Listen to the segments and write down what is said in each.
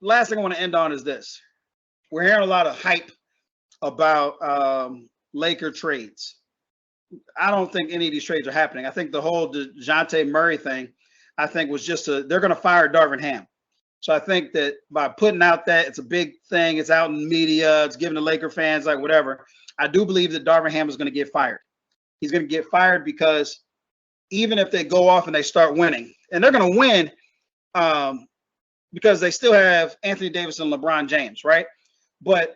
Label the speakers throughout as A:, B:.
A: last thing I want to end on is this. We're hearing a lot of hype about Laker trades. I don't think any of these trades are happening. I think the whole Dejounte Murray thing, I think was just they're going to fire Darvin Ham. So I think that by putting out that it's a big thing, it's out in the media, it's giving the Laker fans like whatever. I do believe that Darvin Ham is going to get fired. He's going to get fired because even if they go off and they start winning, and they're going to win because they still have Anthony Davis and LeBron James, right? But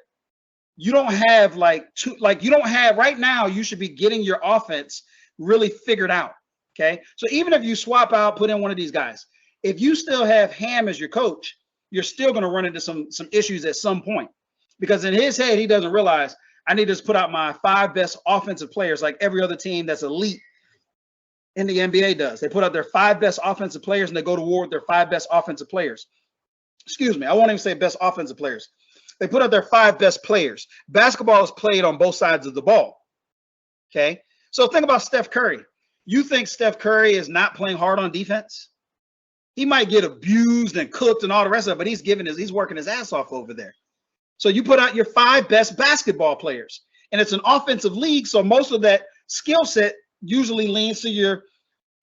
A: you don't have you don't have right now, you should be getting your offense really figured out. Okay. So even if you swap out, put in one of these guys, if you still have Ham as your coach, you're still going to run into some issues at some point, because in his head, he doesn't realize I need to just put out my 5 best offensive players like every other team that's elite in the NBA does. They put out their 5 best offensive players and they go to war with their 5 best offensive players. Excuse me. I won't even say best offensive players. They put out their 5 best players. Basketball is played on both sides of the ball. Okay. So think about Steph Curry. You think Steph Curry is not playing hard on defense? He might get abused and cooked and all the rest of it, but he's working his ass off over there. So you put out your 5 best basketball players, and it's an offensive league. So most of that skill set usually leans to your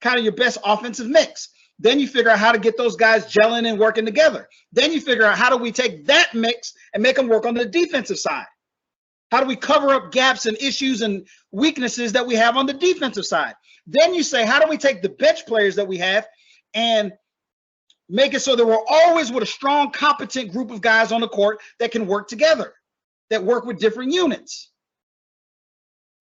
A: best offensive mix. Then you figure out how to get those guys gelling and working together. Then you figure out how do we take that mix and make them work on the defensive side? How do we cover up gaps and issues and weaknesses that we have on the defensive side? Then you say, how do we take the bench players that we have and make it so that we're always with a strong, competent group of guys on the court that can work together, that work with different units?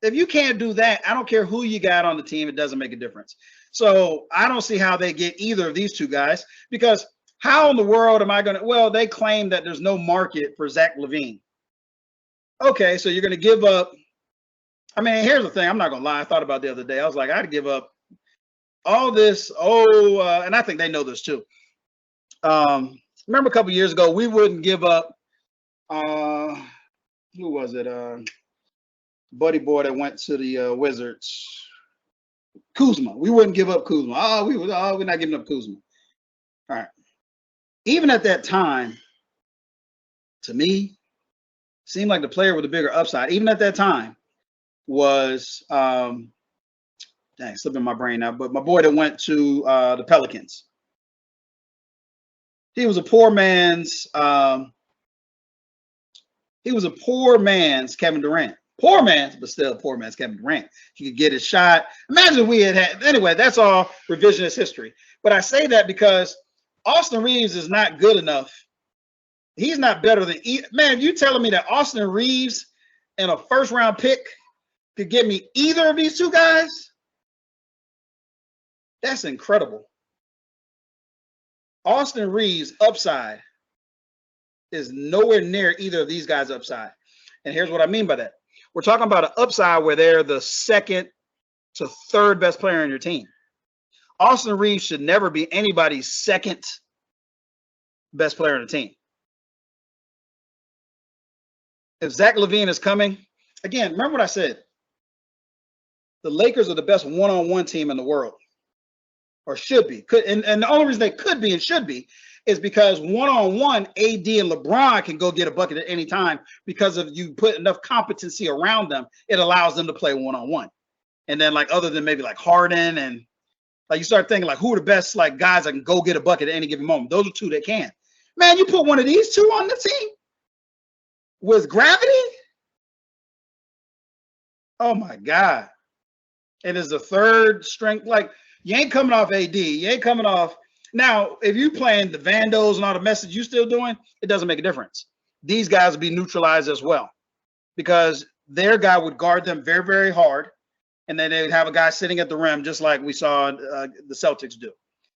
A: If you can't do that, I don't care who you got on the team, it doesn't make a difference. So I don't see how they get either of these two guys, because how in the world am I going to, well, they claim that there's no market for Zach LaVine. Okay, so you're going to give up. I mean, here's the thing. I'm not going to lie. I thought about the other day. I was like, I'd give up all this. And I think they know this too. Remember a couple years ago, we wouldn't give up. Who was it? Buddy boy that went to the Wizards. Kuzma. We wouldn't give up Kuzma. We're not giving up Kuzma. All right. Even at that time, to me, seemed like the player with a bigger upside, even at that time, was slipping my brain now, but my boy that went to the Pelicans. He was a poor man's Kevin Durant. Poor man's, but still poor man's Kevin Durant. He could get his shot. Imagine we had anyway, that's all revisionist history. But I say that because Austin Reeves is not good enough. He's not better than man. You telling me that Austin Reeves and a first-round pick could get me either of these two guys? That's incredible. Austin Reeves' upside is nowhere near either of these guys' upside. And here's what I mean by that. We're talking about an upside where they're the second to third best player on your team. Austin Reeves should never be anybody's second best player on the team. If Zach LaVine is coming, again, remember what I said. The Lakers are the best one-on-one team in the world, or should be. And the only reason they could be and should be is because one-on-one, AD and LeBron can go get a bucket at any time, because if you put enough competency around them, it allows them to play one-on-one. And then, like, other than maybe like Harden, and like you start thinking like, who are the best like guys that can go get a bucket at any given moment? Those are two that can. Man, you put one of these two on the team with gravity? Oh my God. And it's the third strength. Like, you ain't coming off AD. You ain't coming off. Now, if you playing the Vandos and all the message you still doing, it doesn't make a difference. These guys will be neutralized as well, because their guy would guard them very, very hard. And then they would have a guy sitting at the rim, just like we saw the Celtics do.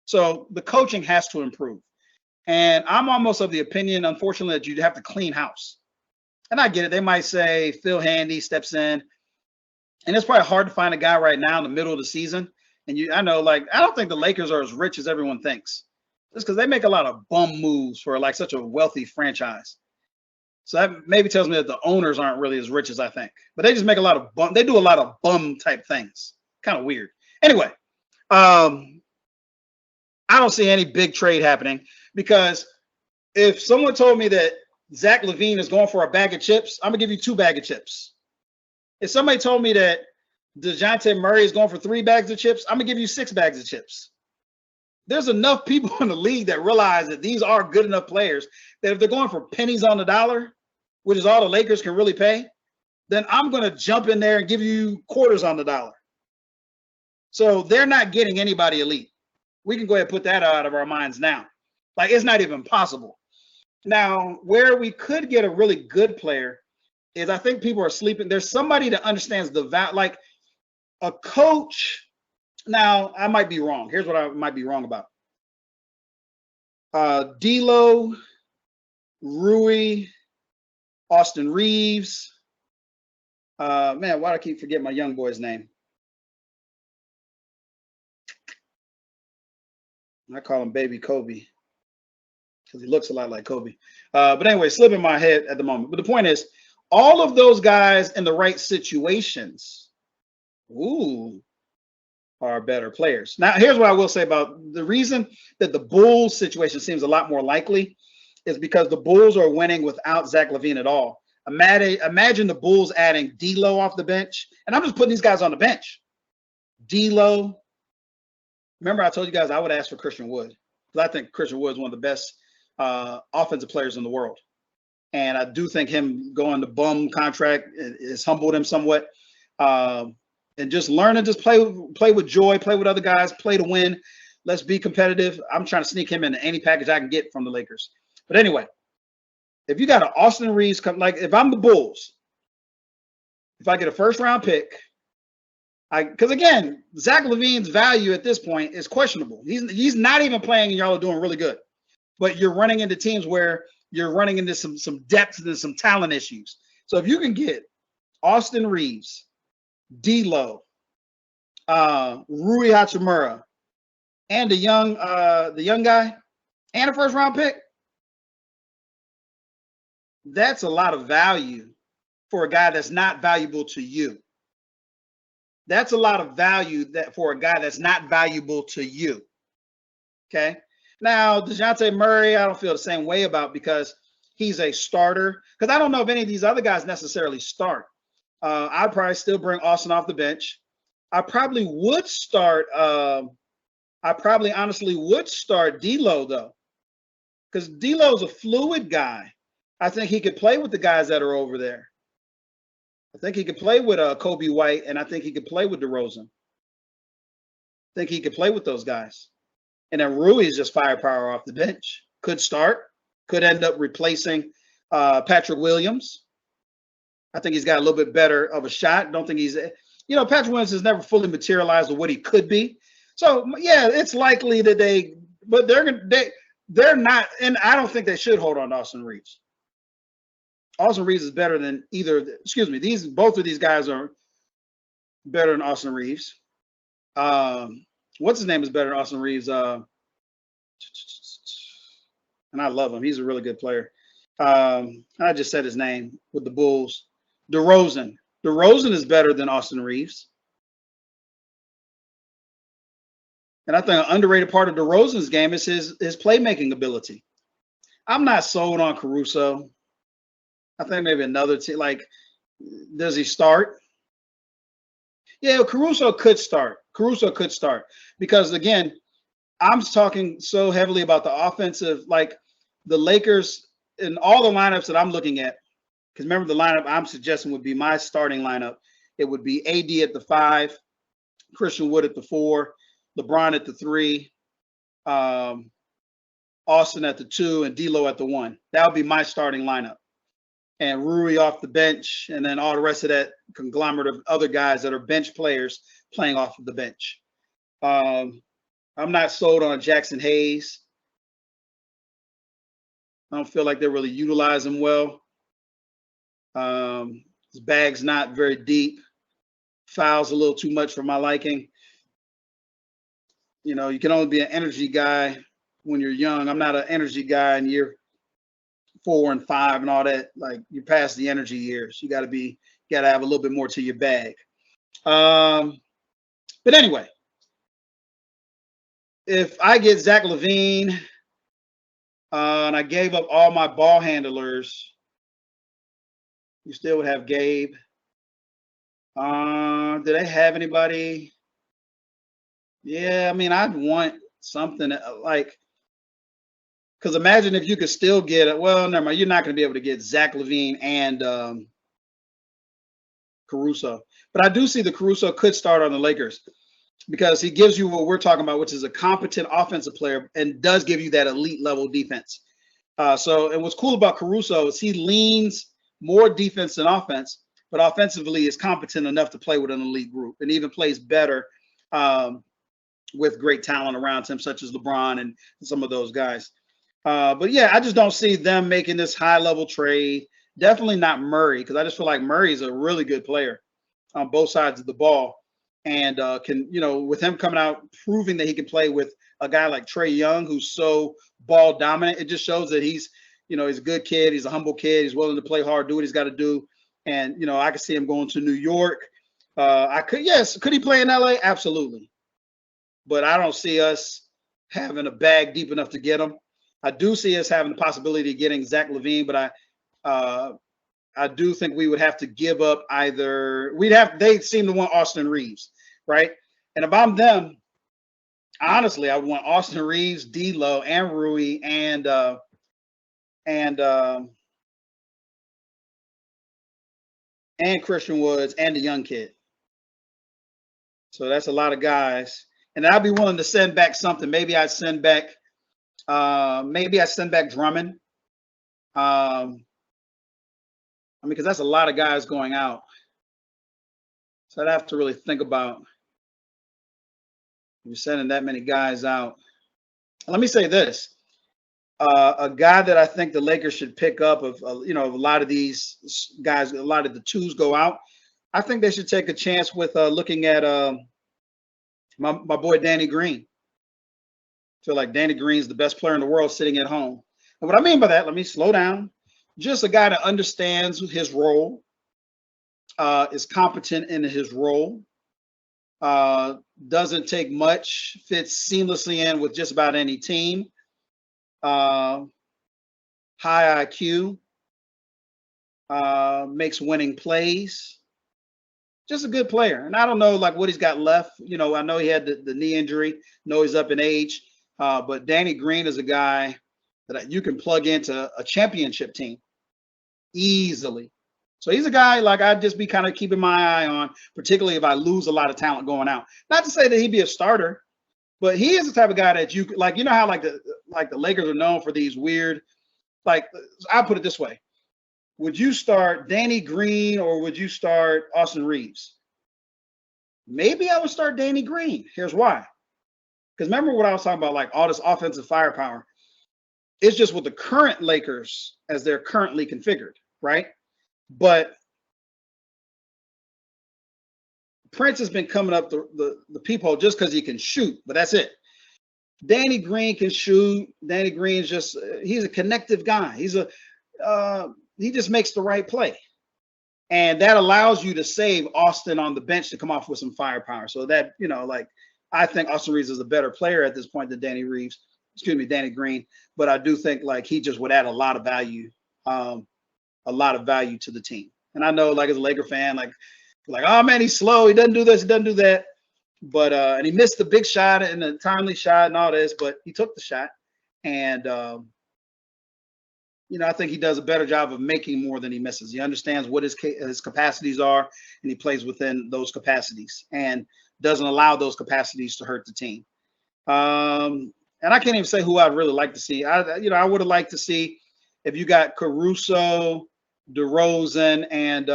A: So the coaching has to improve. And I'm almost of the opinion, unfortunately, that you'd have to clean house. And I get it. They might say Phil Handy steps in. And it's probably hard to find a guy right now in the middle of the season. And I know, like, I don't think the Lakers are as rich as everyone thinks. Just because they make a lot of bum moves for like such a wealthy franchise. So that maybe tells me that the owners aren't really as rich as I think. But they just make a lot of bum. They do a lot of bum type things. Kind of weird. Anyway, I don't see any big trade happening, because If someone told me that Zach LaVine is going for a bag of chips, I'm gonna give you 2 bags of chips. If somebody told me that Dejounte Murray is going for 3 bags of chips, I'm gonna give you 6 bags of chips. There's enough people in the league that realize that these are good enough players that if they're going for pennies on the dollar, which is all the Lakers can really pay, then I'm going to jump in there and give you quarters on the dollar. So they're not getting anybody elite. We can go ahead and put that out of our minds now. Like, it's not even possible. Now, where we could get a really good player is, I think people are sleeping. There's somebody that understands the value, like a coach. Now, I might be wrong. Here's what I might be wrong about. D'Lo, Rui, Austin Reeves. Man, why do I keep forgetting my young boy's name? I call him Baby Kobe because he looks a lot like Kobe. But anyway, slipping my head at the moment. But the point is, all of those guys in the right situations, are better players. Now, here's what I will say about the reason that the Bulls situation seems a lot more likely is because the Bulls are winning without Zach LaVine at all. Imagine the Bulls adding D'Lo off the bench, and I'm just putting these guys on the bench. D'Lo. Remember, I told you guys I would ask for Christian Wood because I think Christian Wood is one of the best offensive players in the world, and I do think him going the bum contract has humbled him somewhat. And just learn and just play with joy, play with other guys, play to win. Let's be competitive. I'm trying to sneak him into any package I can get from the Lakers. But anyway, if you got an Austin Reeves, like if I'm the Bulls, if I get a first-round pick, because again, Zach LaVine's value at this point is questionable. He's not even playing, and y'all are doing really good. But you're running into teams where you're running into some depth and some talent issues. So if you can get Austin Reeves, D'Lo, Rui Hachimura, and the young guy, and a first-round pick, that's a lot of value for a guy that's not valuable to you. That's a lot of value for a guy that's not valuable to you. Okay. Now, Dejounte Murray, I don't feel the same way about because he's a starter. Because I don't know if any of these other guys necessarily start. I'd probably still bring Austin off the bench. I probably would start. I probably honestly would start D'Lo though, because D'Lo's a fluid guy. I think he could play with the guys that are over there. I think he could play with Kobe White, and I think he could play with DeRozan. I think he could play with those guys. And then Rui is just firepower off the bench. Could start. Could end up replacing Patrick Williams. I think he's got a little bit better of a shot. Don't think he's, Patrick Williams has never fully materialized of what he could be. So yeah, it's likely that they're not, and I don't think they should hold on to Austin Reeves. Austin Reeves is better than both of these guys are better than Austin Reeves. What's his name is better than Austin Reeves? And I love him. He's a really good player. I just said his name with the Bulls. DeRozan. DeRozan is better than Austin Reeves. And I think an underrated part of DeRozan's game is his playmaking ability. I'm not sold on Caruso. I think maybe another team. Like, does he start? Yeah, Caruso could start. Because, again, I'm talking so heavily about the offensive, like the Lakers and all the lineups that I'm looking at. Because remember, the lineup I'm suggesting would be my starting lineup. It would be AD at the 5, Christian Wood at the 4, LeBron at the 3, Austin at the 2, and D'Lo at the 1. That would be my starting lineup. And Rui off the bench, and then all the rest of that conglomerate of other guys that are bench players playing off of the bench. I'm not sold on Jackson Hayes. I don't feel like they really utilize him well. His bag's not very deep. Fouls a little too much for my liking. You can only be an energy guy when you're young. I'm not an energy guy in year 4 and 5 and all that. Like, you're past the energy years. You got to have a little bit more to your bag. But anyway, if I get Zach LaVine, And I gave up all my ball handlers. You still would have Gabe. Did they have anybody? Yeah, I mean, I'd want something like, because imagine if you could still get it. Well, never mind. You're not going to be able to get Zach LaVine and Caruso. But I do see the Caruso could start on the Lakers because he gives you what we're talking about, which is a competent offensive player and does give you that elite level defense. And what's cool about Caruso is he leans more defense than offense, but offensively is competent enough to play with an elite group and even plays better with great talent around him, such as LeBron and some of those guys. But yeah, I just don't see them making this high-level trade. Definitely not Murray, because I just feel like Murray is a really good player on both sides of the ball. And can, with him coming out, proving that he can play with a guy like Trae Young, who's so ball dominant, it just shows that he's a good kid. He's a humble kid. He's willing to play hard, do what he's got to do. And, I could see him going to New York. Could he play in LA? Absolutely. But I don't see us having a bag deep enough to get him. I do see us having the possibility of getting Zach LaVine, but I do think we would have to give up either. They seem to want Austin Reeves, right? And if I'm them, honestly, I would want Austin Reeves, D'Lo, and Rui, and Christian Woods, and the young kid. So that's a lot of guys. And I'd be willing to send back something. Maybe I'd send back Drummond. Because that's a lot of guys going out. So I'd have to really think about you're sending that many guys out. Let me say this. A guy that I think the Lakers should pick up a lot of these guys, a lot of the twos go out. I think they should take a chance with looking at my boy Danny Green. I feel like Danny Green's the best player in the world sitting at home. And what I mean by that, let me slow down. Just a guy that understands his role, is competent in his role, doesn't take much, fits seamlessly in with just about any team, high IQ, makes winning plays. Just a good player. And I don't know what he's got left. I know he had the knee injury. know he's up in age. But Danny Green is a guy that you can plug into a championship team easily. So he's a guy I'd just be kind of keeping my eye on, particularly if I lose a lot of talent going out. Not to say that he'd be a starter, but he is the type of guy that you how the Lakers are known for these weird, I'll put it this way. Would you start Danny Green or would you start Austin Reeves? Maybe I would start Danny Green. Here's why. Because remember what I was talking about, all this offensive firepower. It's just with the current Lakers as they're currently configured, right? But Prince has been coming up the peephole just because he can shoot, but that's it. Danny Green can shoot. Danny Green's he's a connective guy. He just makes the right play. And that allows you to save Austin on the bench to come off with some firepower. So that, I think Austin Reeves is a better player at this point than Danny Green. But I do think he just would add a lot of value to the team. And I know as a Laker fan, oh man, he's slow. He doesn't do this, he doesn't do that. But and he missed the big shot and the timely shot and all this, but he took the shot. And I think he does a better job of making more than he misses. He understands what his capacities are, and he plays within those capacities and doesn't allow those capacities to hurt the team. And I can't even say who I'd really like to see. I would have liked to see if you got Caruso, DeRozan, and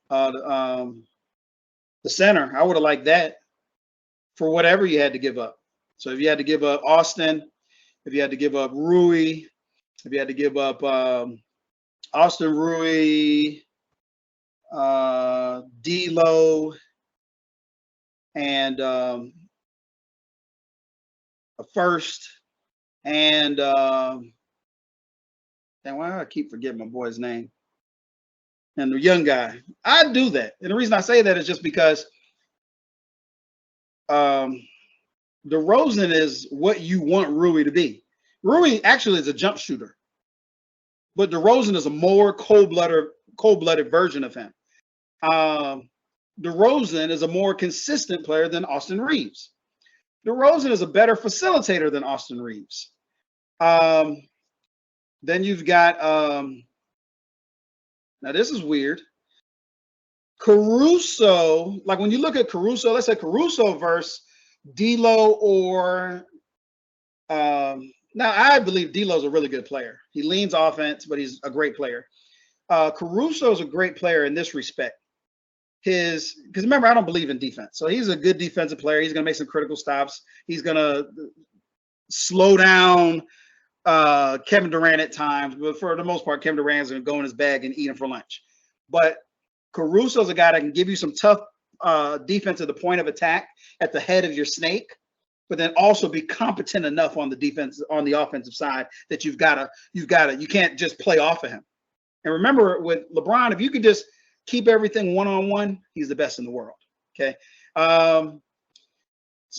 A: the center. I would have liked that for whatever you had to give up. So if you had to give up Austin, if you had to give up Rui, if you had to give up Austin, Rui, D'Lo, and a first, and why do I keep forgetting my boy's name? And the young guy. I'd do that. And the reason I say that is just because DeRozan is what you want Rui to be. Rui actually is a jump shooter, but DeRozan is a more cold-blooded version of him. DeRozan is a more consistent player than Austin Reeves. DeRozan is a better facilitator than Austin Reeves. Then you've got, now this is weird. Caruso, like when you look at Caruso, let's say Caruso versus D'Lo or, now I believe D'Lo's a really good player. He leans offense, but he's a great player. Caruso is a great player in this respect. Because remember, I don't believe in defense. So he's a good defensive player. He's going to make some critical stops. He's going to slow down Kevin Durant at times. But for the most part, Kevin Durant's going to go in his bag and eat him for lunch. But Caruso's a guy that can give you some tough defense at the point of attack at the head of your snake, but then also be competent enough on the defense, on the offensive side that you can't just play off of him. And remember with LeBron, if you could just keep everything one-on-one, he's the best in the world. Okay. So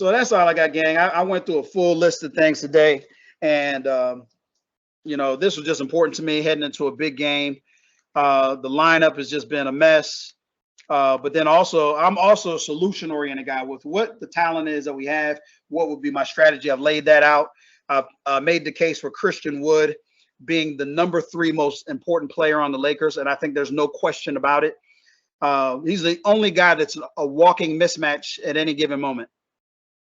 A: that's all I got, gang. I went through a full list of things today. And, this was just important to me heading into a big game. The lineup has just been a mess. But then also, I'm also a solution-oriented guy with what the talent is that we have. What would be my strategy? I've laid that out. I've made the case for Christian Wood being the number 3 most important player on the Lakers, and I think there's no question about it. He's the only guy that's a walking mismatch at any given moment.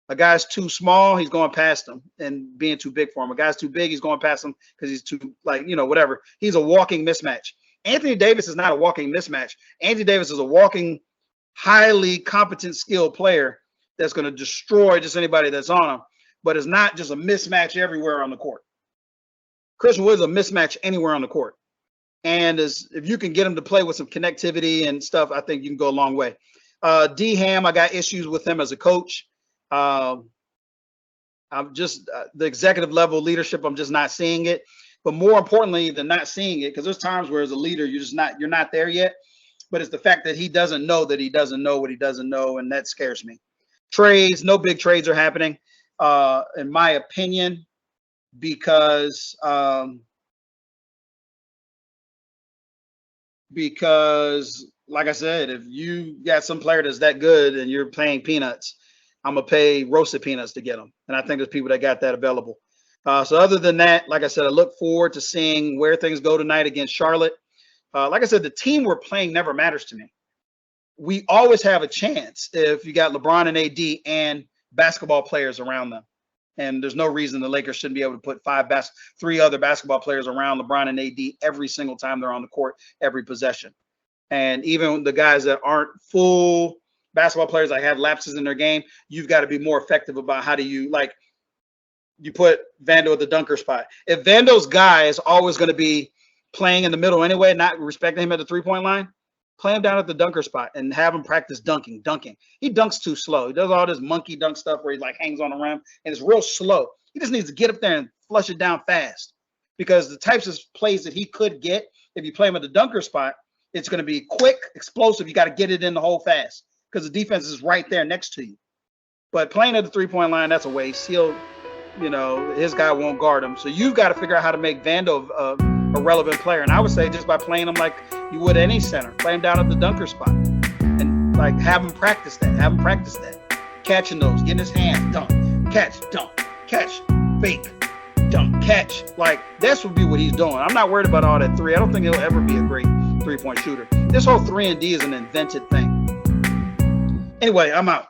A: A guy's too small, he's going past him and being too big for him. A guy's too big, he's going past him because he's too, whatever. He's a walking mismatch. Anthony Davis is not a walking mismatch. Anthony Davis is a walking, highly competent, skilled player that's going to destroy just anybody that's on him, but it's not just a mismatch everywhere on the court. Christian Wood's a mismatch anywhere on the court. And if you can get him to play with some connectivity and stuff, I think you can go a long way. D Ham, I got issues with him as a coach. I'm just the executive level leadership, I'm just not seeing it. But more importantly than not seeing it, because there's times where as a leader, you're not there yet. But it's the fact that he doesn't know that he doesn't know what he doesn't know, and that scares me. Trades, no big trades are happening, in my opinion, because like I said, if you got some player that's that good and you're paying peanuts, I'm gonna pay roasted peanuts to get them. And I think there's people that got that available. So other than that, like I said, I look forward to seeing where things go tonight against Charlotte. Like I said, the team we're playing never matters to me. We always have a chance if you got LeBron and AD and basketball players around them. And there's no reason the Lakers shouldn't be able to put 3 other basketball players around LeBron and AD every single time they're on the court, every possession. And even the guys that aren't full basketball players that have lapses in their game, you've got to be more effective about how do you put Vando at the dunker spot. If Vando's guy is always going to be playing in the middle anyway, not respecting him at the 3-point line, play him down at the dunker spot and have him practice dunking. He dunks too slow. He does all this monkey dunk stuff where he hangs on the rim and it's real slow. He just needs to get up there and flush it down fast, because the types of plays that he could get if you play him at the dunker spot, it's going to be quick, explosive. You got to get it in the hole fast because the defense is right there next to you. But playing at the 3-point line, that's a waste. His guy won't guard him. So you've got to figure out how to make Vando a relevant player. And I would say just by playing him like you would any center, play him down at the dunker spot and have him practice that. Catching those, getting his hands, dunk, catch, fake, dunk, catch. This would be what he's doing. I'm not worried about all that 3. I don't think he'll ever be a great 3-point shooter. This whole 3 and D is an invented thing. Anyway, I'm out.